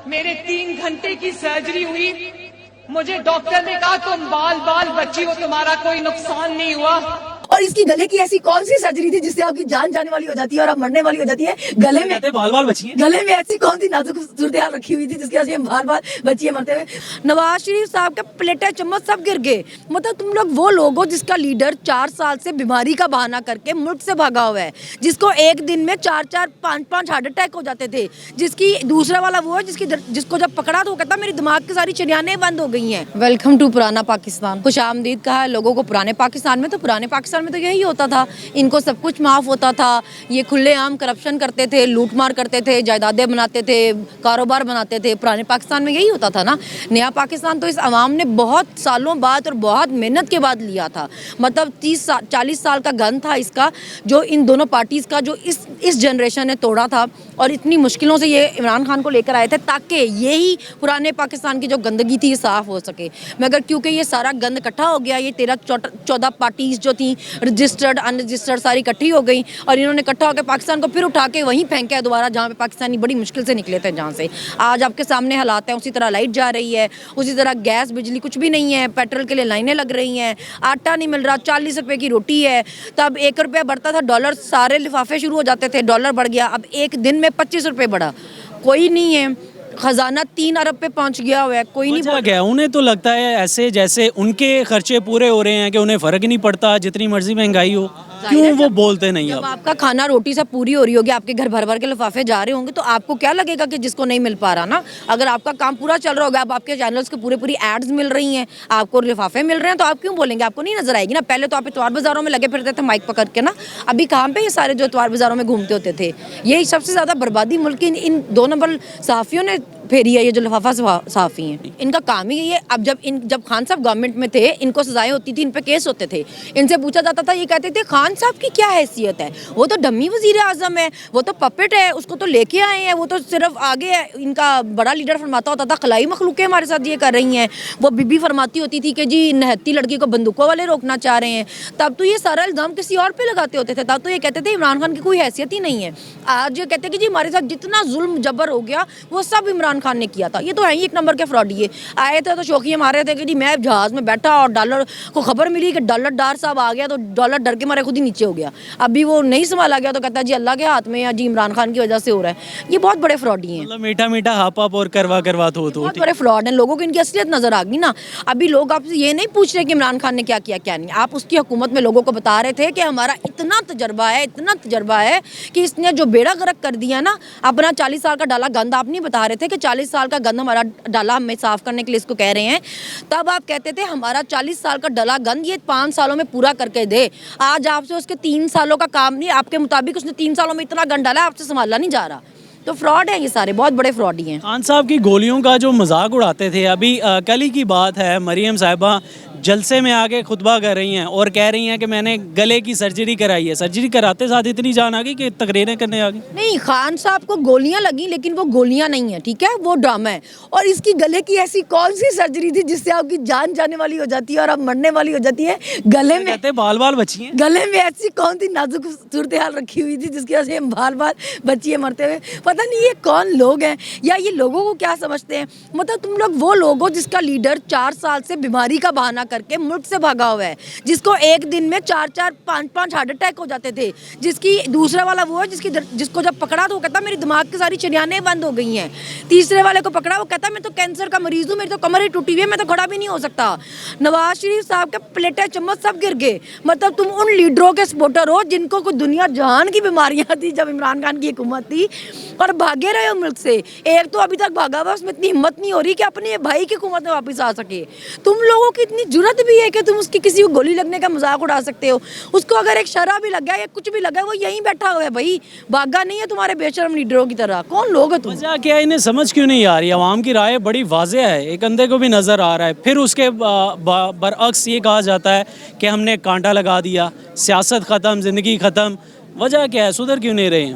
میرے 3 گھنٹے کی سرجری ہوئی. مجھے ڈاکٹر نے کہا تم بال بچی ہو, تمہارا کوئی نقصان نہیں ہوا. اور اس کی گلے کی ایسی کون سی سرجری تھی جس سے آپ کی جان جانے والی ہو جاتی ہے اور آپ مرنے والی ہو جاتی ہے؟ گلے میں بال بچی ہیں. گلے میں ایسی کون سی نازک صورتحال رکھی ہوئی تھی جس کی وجہ سے بال بچی مرتے ہوئے؟ نواز شریف صاحب کے پلیٹیں چمچ سب گر گئے. مطلب تم لوگ وہ لوگ ہو جس کا لیڈر 4 سال سے بیماری کا بہانہ کر کے ملک سے بھاگا ہوا ہے, جس کو ایک دن میں 4-5 ہارٹ اٹیک ہو جاتے تھے, جس کی دوسرا والا وہ ہے جس کو جب پکڑا تو وہ کہتا میری دماغ کی ساری شریانیں بند ہو گئی ہیں. ویلکم ٹو پرانا پاکستان. خوش آمدید کہا ہے لوگوں کو پرانے پاکستان میں. تو پرانے پاکستان میں تو یہی ہوتا تھا, ان کو سب کچھ معاف ہوتا تھا, یہ کھلے عام کرپشن کرتے تھے, لوٹ مار کرتے تھے, جائیدادیں بناتے تھے, کاروبار بناتے تھے. پرانے پاکستان میں یہی ہوتا تھا نا. نیا پاکستان تو اس عوام نے بہت سالوں بعد اور بہت محنت کے بعد لیا تھا. مطلب 30-40 سال کا گن تھا اس کا, جو ان دونوں پارٹیز کا, جو اس جنریشن نے توڑا تھا, اور اتنی مشکلوں سے یہ عمران خان کو لے کر آئے تھے تاکہ یہی پرانے پاکستان کی جو گندگی تھی یہ صاف ہو سکے. مگر کیونکہ یہ سارا گند اکٹھا ہو گیا, یہ 13-14 پارٹیز جو تھیں رجسٹرڈ ان رجسٹرڈ ساری اکٹھی ہو گئی, اور انہوں نے اکٹھا ہو کے پاکستان کو پھر اٹھا کے وہیں پھینکا ہے دوبارہ جہاں پہ پاکستانی بڑی مشکل سے نکلے تھے, جہاں سے آج آپ کے سامنے حالات ہیں. اسی طرح لائٹ جا رہی ہے, اسی طرح گیس بجلی کچھ بھی نہیں ہے, پیٹرول کے لیے لائنیں لگ رہی ہیں, آٹا نہیں مل رہا, 40 روپے کی روٹی ہے. تب 1 روپیہ بڑھتا تھا, ڈالر سارے لفافے شروع ہو جاتے تھے, ڈالر بڑھ گیا, اب ایک دن میں 25 روپے بڑھا. کوئی نہیں ہے, خزانہ 3 ارب پہ پہنچ گیا ہوا ہے, کوئی نہیں بول گیا. انہیں تو لگتا ہے ایسے جیسے ان کے خرچے پورے ہو رہے ہیں کہ انہیں فرق نہیں پڑتا جتنی مرضی مہنگائی ہو. کیوں وہ بولتے نہیں؟ جب آپ کا کھانا روٹی سے پوری ہو رہی ہوگی, آپ کے گھر بھر بھر کے لفافے جا رہے ہوں گے, تو آپ کو کیا لگے گا کہ جس کو نہیں مل پا رہا نا. اگر آپ کا کام پورا چل رہا ہوگا, اب آپ کے چینلز کے پوری ایڈز مل رہی ہیں, آپ کو لفافے مل رہے ہیں, تو آپ کیوں بولیں گے؟ آپ کو نہیں نظر آئے گی نا. پہلے تو آپ اتوار بازاروں میں لگے پھرتے تھے مائک پکڑ کے نا, ابھی کہاں پہ یہ سارے جو اتوار بازاروں میں گھومتے ہوتے تھے. یہی سب سے زیادہ بربادی ملک کی ان 2 نمبر صحافیوں نے پھیری ہے, یہ جو لفافہ صحافی ہیں. ان کا کام ہی یہ. اب جب خان صاحب گورنمنٹ میں تھے, ان کو سزائیں ہوتی تھی, ان پہ کیس ہوتے تھے, ان سے پوچھا جاتا تھا, یہ کہتے تھے خان صاحب کی کیا حیثیت ہے, وہ تو ڈمی وزیر اعظم ہے, وہ تو پپٹ ہے, اس کو تو لے کے آئے ہیں, وہ تو صرف آگے ہے. ان کا بڑا لیڈر فرماتا ہوتا تھا خلائی مخلوقیں ہمارے ساتھ یہ کر رہی ہیں. وہ بی فرماتی ہوتی تھی کہ جی نہتی لڑکی کو بندوقوں والے روکنا چاہ رہے ہیں. تب تو یہ سارا الزام کسی اور پہ لگاتے ہوتے تھے, تب تو یہ کہتے تھے عمران خان کی کوئی حیثیت ہی نہیں ہے. آج یہ کہتے ہیں کہ جی ہمارے ساتھ جتنا ظلم جبر ہو گیا وہ سب عمران خان نے کیا تھا. یہ تو ہے ہی 1 نمبر کے فراڈ. یہ آئے تھے تو شوخیاں مار رہے تھے کہ جی میں جہاز میں بیٹھا اور ڈالر کو خبر ملی کہ ڈالر ڈار صاحب آ گیا, تو ڈالر ڈر کے مارے خود ہی نیچے ہو گیا. ابھی وہ نہیں سنبھالا گیا تو کہتا ہے جی اللہ کے ہاتھ میں ہے, جی عمران خان کی وجہ سے ہو رہا ہے. یہ بہت بڑے فراڈی ہیں, مطلب میٹھا میٹھا ہاپ اپ اور کروا تو بہت بڑے فراڈ ہیں. لوگوں کو ان کی اصلیت نظر آ گئی نا. ابھی لوگ آپ سے یہ نہیں پوچھ رہے کہ عمران خان نے کیا کیا کیا نہیں. آپ اس کی حکومت میں لوگوں کو بتا رہے تھے کہ ہمارا اتنا تجربہ ہے کہ اس نے جو بیڑا غرق کر دیا نا اپنا 40 سال کا ڈالا گند. آپ نہیں بتا رہے تھے کہ 40 سال کا گند ہمارا ڈالا ہمیں صاف کرنے کے لیے اس کو کہہ رہے ہیں. تب آپ کہتے تھے ہمارا 40 سال کا ڈالا گند یہ 5 سالوں میں پورا کر کے دے. آج آپ سے اس کے 3 سالوں کا کام نہیں, آپ کے مطابق اس نے 3 سالوں میں اتنا گند ڈالا ہے آپ سے سنبھالا نہیں جا رہا. تو فراڈ ہیں یہ سارے, بہت بڑے فراڈ ہی ہیں. خان صاحب کی گولیوں کا جو مذاق اڑاتے تھے, ابھی کل ہی کی بات ہے, مریم صاحبہ جلسے میں آ کے خطبہ کر رہی ہیں اور کہہ رہی ہیں کہ میں نے گلے کی سرجری کرائی ہے. سرجری کراتے ساتھ اتنی جان آ گئی کہ تقریریں کرنے آ گئی. نہیں, خان صاحب کو گولیاں لگیں لیکن وہ گولیاں نہیں ہیں, ٹھیک ہے, وہ ڈرامہ ہے. اور اس کی گلے کی ایسی کون سی سرجری تھی جس سے آپ کی جان جانے والی ہو جاتی ہے اور آپ مرنے والی ہو جاتی ہے؟ گلے میں کہتے بال بچی ہیں. گلے میں ایسی کون سی نازک صورتحال رکھی ہوئی تھی جس کی وجہ سے بال بچی مرتے ہوئے؟ پتہ نہیں یہ کون لوگ ہیں, یا یہ لوگوں کو کیا سمجھتے ہیں. مطلب تم لوگ وہ لوگ ہو جس کا لیڈر 4 سال سے بیماری کا بہانہ کر کے ملک سے بھاگا ہوا ہے, جس کو ایک دن میں 4-5 ہارٹ اٹیک ہو جاتے تھے, جس کی دوسرا والا وہ ہے جس کو جب پکڑا تو وہ کہتا میری دماغ کی ساری شریانیں بند ہو گئی ہیں. تیسرے والے کو پکڑا, وہ کہتا میں تو کینسر کا مریض ہوں, میری تو کمر ہی ٹوٹی ہوئی ہے, میں تو کھڑا بھی نہیں ہو سکتا. نواز شریف صاحب کے پلیٹیں چمچ سب گر گئے. مطلب تم ان لیڈروں کے سپورٹر ہو جن کو کوئی دنیا جہان کی بیماریاں تھی جب عمران خان کی حکومت تھی, اور بھاگے رہے ہو ملک سے. ایک تو ابھی تک بھاگا ہوا, اس میں اتنی ہمت نہیں ہو رہی کہ اپنے بھائی کی حکومت میں واپس آ سکے. تم لوگوں کی اتنی جرت بھی ہے کہ تم اس کی کسی کو گولی لگنے کا مذاق اڑا سکتے ہو. اس کو اگر ایک شرح بھی لگ گیا یا کچھ بھی لگا ہے, وہ یہیں بیٹھا ہوا ہے بھائی, بھاگا نہیں ہے تمہارے بے شرم لیڈروں کی طرح. کون لوگ ہو تم؟ وجہ کیا, انہیں سمجھ کیوں نہیں آ رہی؟ عوام کی رائے بڑی واضح ہے, ایک اندھے کو بھی نظر آ رہا ہے. پھر اس کے برعکس یہ کہا جاتا ہے کہ ہم نے کانٹا لگا دیا, سیاست ختم, زندگی ختم. وجہ کیا ہے, سدھر کیوں نہیں رہے ہیں؟